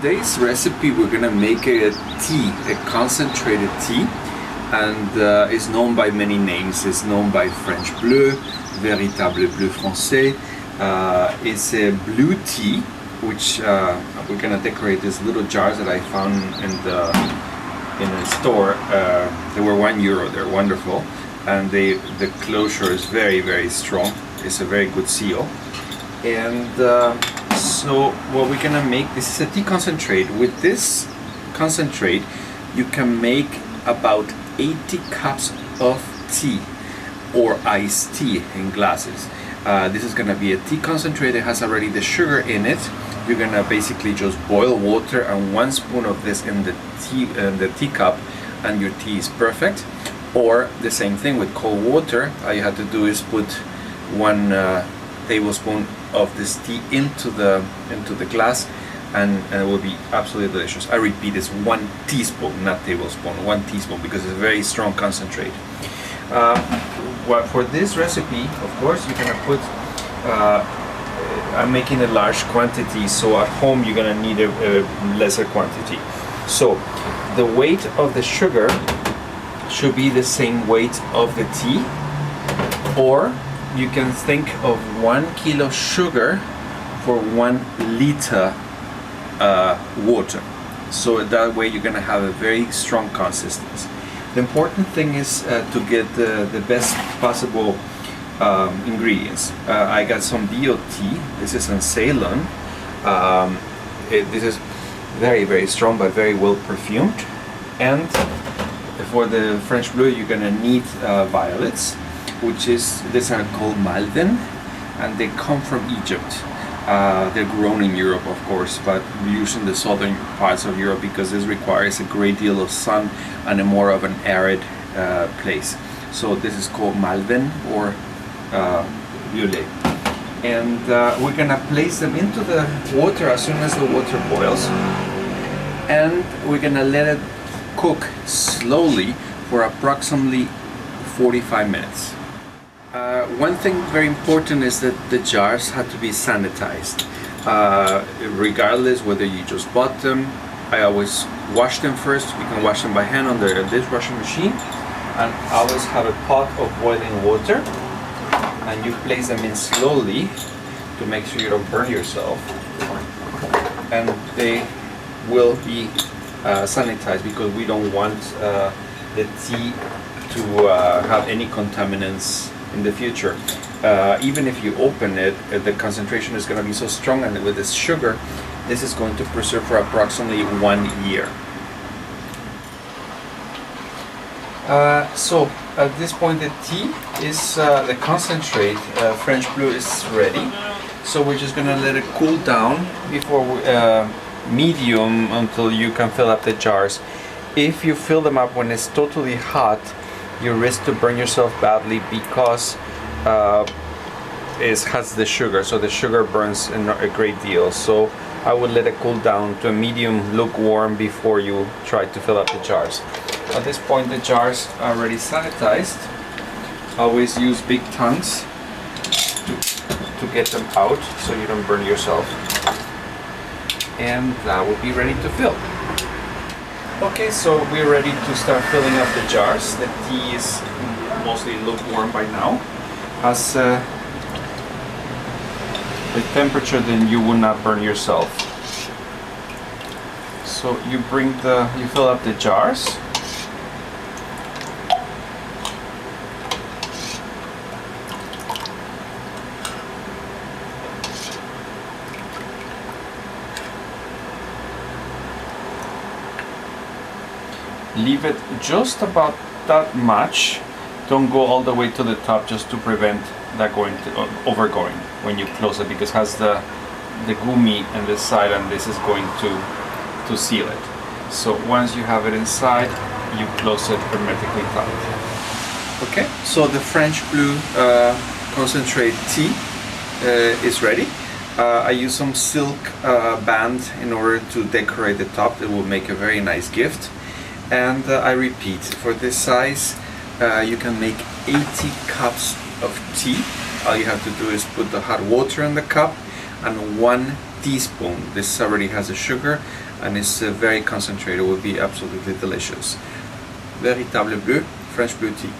today's recipe we're gonna make a tea, a concentrated tea, and it's known by many names. It's known by French Bleu, Véritable Bleu Français. It's a blue tea, which we're gonna decorate these little jars that I found in a store. They were €1. They're wonderful, and the closure is very, very strong. It's a very good seal. And so what we're gonna make, this is a tea concentrate. With this concentrate you can make about 80 cups of tea or iced tea in glasses. This is gonna be a tea concentrate that has already the sugar in it. You're gonna basically just boil water and 1 spoon of this in the teacup, and your tea is perfect. Or the same thing with cold water. All you have to do is put 1 tablespoon of this tea into the glass, and it will be absolutely delicious. I repeat, it's 1 teaspoon, not tablespoon, 1 teaspoon, because it's a very strong concentrate. For this recipe, of course, you're gonna put I'm making a large quantity, so at home you're gonna need a lesser quantity. So the weight of the sugar should be the same weight of the tea, or you can think of 1 kilo sugar for 1 liter water. So that way you're gonna have a very strong consistency. The important thing is to get the best possible ingredients. I got some DOT. This is in Salon. This is very, very strong but very well perfumed. And for the French Bleu you're gonna need violets, which is, these are called Malden, and they come from Egypt. They're grown in Europe, of course, but used in the southern parts of Europe because this requires a great deal of sun and a more of an arid place. So this is called Malden or Violet. And we're gonna place them into the water as soon as the water boils, and we're gonna let it cook slowly for approximately 45 minutes. One thing very important is that the jars have to be sanitized. Regardless whether you just bought them, I always wash them first. You can wash them by hand on the dishwashing machine, and always have a pot of boiling water, and you place them in slowly to make sure you don't burn yourself, and they will be sanitized because we don't want the tea to have any contaminants in the future. Even if you open it, the concentration is going to be so strong, and with this sugar, this is going to preserve for approximately 1 year. So at this point the tea is, the concentrate, French Bleu, is ready. So we're just going to let it cool down before medium until you can fill up the jars. If you fill them up when it's totally hot, you risk to burn yourself badly because it has the sugar, so the sugar burns a great deal. So I would let it cool down to a medium lukewarm before you try to fill up the jars. At this point the jars are already sanitized. Always use big tongs to get them out so you don't burn yourself, and that will be ready to fill. Okay, so we're ready to start filling up the jars. The tea is mostly lukewarm by now. Has the temperature, then you will not burn yourself. So you fill up the jars. Leave it just about that much. Don't go all the way to the top, just to prevent that overgoing when you close it, because it has the gummy on this side, and this is going to seal it. So once you have it inside, you close it hermetically tight. Okay, so the French Bleu concentrate tea is ready. I use some silk band in order to decorate the top. It will make a very nice gift. And I repeat, for this size you can make 80 cups of tea. All you have to do is put the hot water in the cup and 1 teaspoon, this already has the sugar, and it's very concentrated. It will be absolutely delicious. Véritable bleu, French blue tea.